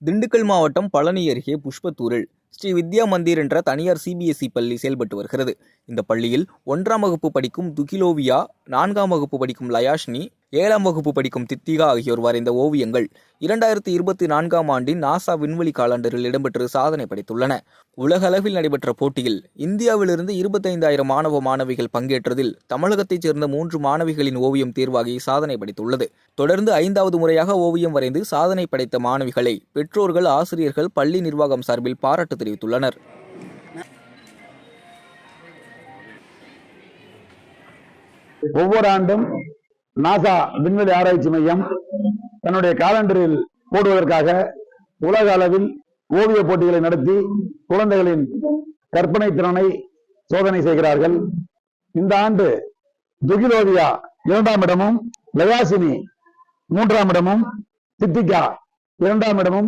திண்டுக்கல் மாவட்டம் பழனி அருகே புஷ்பத்தூரில் ஸ்ரீ வித்யா மந்திர் என்ற தனியார் சிபிஎஸ்இ பள்ளி செயல்பட்டு வருகிறது. இந்த பள்ளியில் 1ஆம் வகுப்பு படிக்கும் துகிலோவியா, 4ஆம் வகுப்பு படிக்கும் லயாஷ்னி, 7ஆம் வகுப்பு படிக்கும் தித்திகா ஆகியோர் வரைந்த ஓவியங்கள் 2024ஆம் ஆண்டின் நாசா விண்வெளி காலண்டரில் இடம்பெற்று சாதனை படைத்துள்ளன. உலக அளவில் நடைபெற்ற போட்டியில் இந்தியாவிலிருந்து 25,000 மாணவ மாணவிகள் பங்கேற்றதில் தமிழகத்தைச் சேர்ந்த 3 மாணவிகளின் ஓவியம் தேர்வாகி சாதனை படைத்துள்ளது. தொடர்ந்து 5வது முறையாக ஓவியம் வரைந்து சாதனை படைத்த மாணவிகளை பெற்றோர்கள், ஆசிரியர்கள், பள்ளி நிர்வாகம் சார்பில் பாராட்டு தெரிவித்துள்ளனர். ஒவ்வொரு ஆண்டும் நாசா விண்வெளி ஆராய்ச்சி மையம் தன்னுடைய காலண்டரில் போடுவதற்காக உலக அளவில் ஓவிய போட்டிகளை நடத்தி குழந்தைகளின் கற்பனை திறனை சோதனை செய்கிறார்கள். இந்த ஆண்டு துகிலோவியா 2ஆம் இடமும், லயாசினி 3ஆம் இடமும், தித்திகா 2ஆம் இடமும்